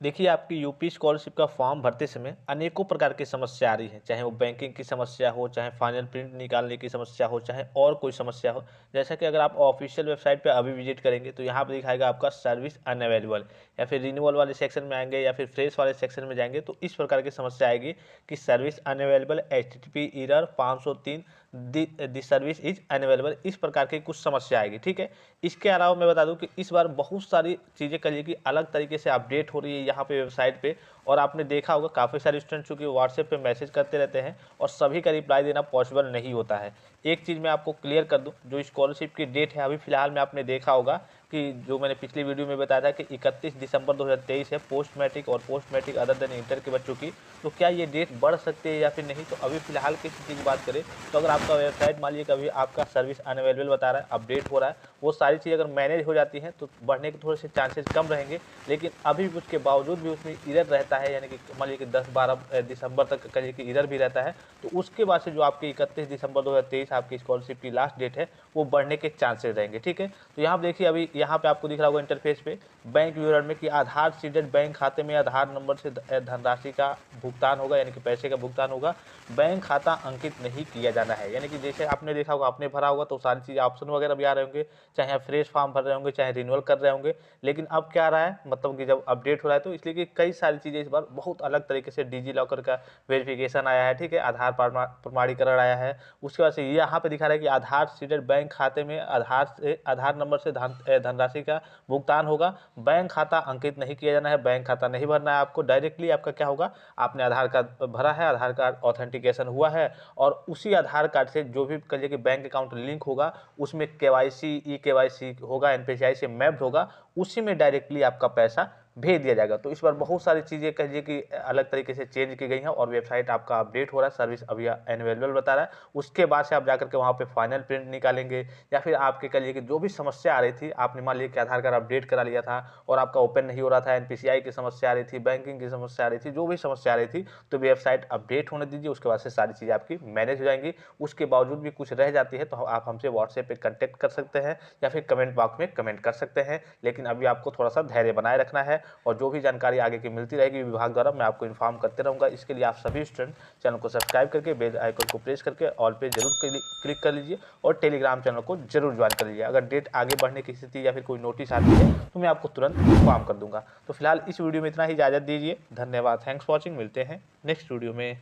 देखिए, आपकी UP scholarship का फॉर्म भरते समय अनेकों प्रकार की समस्या आ रही है, चाहे वो बैंकिंग की समस्या हो, चाहे फाइनल प्रिंट निकालने की समस्या हो, चाहे और कोई समस्या हो। जैसा कि अगर आप ऑफिशियल वेबसाइट पे अभी विजिट करेंगे तो यहाँ पे दिखाएगा आपका सर्विस अनअवेलेबल, या फिर रिन्यूअल वाले सेक्शन में आएंगे या फिर फ्रेश वाले सेक्शन में जाएंगे तो इस प्रकार की समस्या आएगी कि service unavailable, HTTP error 503, the service is unavailable, इस प्रकार की कुछ समस्या आएगी। ठीक है, इसके अलावा मैं बता दूं कि इस बार बहुत सारी चीज़ें करिए कि अलग तरीके से अपडेट हो रही है यहाँ पे वेबसाइट पे। और आपने देखा होगा काफ़ी सारे स्टूडेंट चूँकि व्हाट्सएप पे मैसेज करते रहते हैं और सभी का रिप्लाई देना पॉसिबल नहीं होता है। एक चीज़ मैं आपको क्लियर कर दूं, जो स्कॉलरशिप की डेट है अभी फिलहाल में आपने देखा होगा कि जो मैंने पिछली वीडियो में बताया था कि 31 दिसंबर 2023 है पोस्ट मैट्रिक और post matric other than inter के बच्चों की। तो क्या ये डेट बढ़ सकती है या फिर नहीं? तो अभी फिलहाल की स्थिति की बात करें तो अगर आपका वेबसाइट मान लीजिए कभी आपका सर्विस अनअवेलेबल बता रहा है, अपडेट हो रहा है, वो सारी चीज़ अगर मैनेज हो जाती हैं तो बढ़ने के थोड़े से चांसेस कम रहेंगे। लेकिन अभी भी उसके बावजूद भी उसमें इरर रहता है, यानी कि मान लीजिए कि 10-12 दिसंबर तक कहिए कि इरर भी रहता है, तो उसके बाद से जो आपकी 31 दिसंबर 2023 आपकी स्कॉलरशिप की लास्ट डेट है वो बढ़ने के चांसेस रहेंगे। ठीक है, तो यहाँ पर देखिए अभी यहाँ पे आपको दिख रहा होगा इंटरफेस पे बैंक विवरण में कि आधार सीडेड बैंक खाते में आधार नंबर से धनराशि का भुगतान होगा, यानी कि पैसे का भुगतान होगा। बैंक खाता अंकित नहीं किया जाना है, यानी कि जैसे आपने देखा होगा, आपने भरा होगा तो सारी चीज़ ऑप्शन वगैरह भी आ रहे होंगे, चाहे आप फ्रेश फॉर्म भर रहे होंगे चाहे रिन्यूअल कर रहे होंगे। लेकिन अब क्या आ रहा है, मतलब कि जब अपडेट हो रहा है तो इसलिए कि कई सारी चीज़ें इस बार बहुत अलग तरीके से डिजी लॉकर का वेरिफिकेशन आया है। ठीक है, आधार प्रमाणीकरण आया है। उसके बाद से यहाँ पे दिखा रहा है कि आधार सीडेड बैंक खाते में आधार नंबर से धनराशि का भुगतान होगा। बैंक खाता अंकित नहीं किया जाना है, बैंक खाता नहीं भरना है आपको। डायरेक्टली आपका क्या होगा, आपने आधार कार्ड भरा है, आधार कार्ड ऑथेंटिकेशन हुआ है और उसी आधार कार्ड से जो भी कहिए कि बैंक अकाउंट लिंक होगा उसमें केवाईसी ई केवाईसी होगा, एनपीसीआई से मैप्ड होगा, उसी में डायरेक्टली आपका पैसा भेज दिया जाएगा। तो इस बार बहुत सारी चीज़ें कहिए कि अलग तरीके से चेंज की गई हैं और वेबसाइट आपका अपडेट हो रहा है, सर्विस अभी अवेलेबल बता रहा है। उसके बाद से आप जाकर के वहाँ पे फाइनल प्रिंट निकालेंगे या फिर आपके कहिए कि जो भी समस्या आ रही थी, आपने मान लिया कि आधार कार्ड अपडेट करा लिया था और आपका ओपन नहीं हो रहा था, एनपीसीआई की समस्या आ रही थी, बैंकिंग की समस्या आ रही थी, जो भी समस्या आ रही थी, तो वेबसाइट अपडेट होने दीजिए। उसके बाद से सारी चीज़ें आपकी मैनेज हो जाएंगी। उसके बावजूद भी कुछ रह जाती है तो आप हमसे व्हाट्सएप पे कॉन्टैक्ट कर सकते हैं या फिर कमेंट बॉक्स में कमेंट कर सकते हैं। लेकिन अभी आपको थोड़ा सा धैर्य बनाए रखना है और जो भी जानकारी आगे की मिलती रहेगी विभाग द्वारा मैं आपको इन्फॉर्म करते रहूँगा। इसके लिए आप सभी स्टूडेंट चैनल को सब्सक्राइब करके बेल आइकन को प्रेस करके ऑल पे जरूर क्लिक कर लीजिए और टेलीग्राम चैनल को जरूर ज्वाइन कर लीजिए। अगर डेट आगे बढ़ने की स्थिति या फिर कोई नोटिस आती है तो मैं आपको तुरंत इन्फॉर्म कर दूंगा। तो फिलहाल इस वीडियो में इतना ही, इजाज़त दीजिए। धन्यवाद, थैंक्स फॉर वॉचिंग। मिलते हैं नेक्स्ट वीडियो में।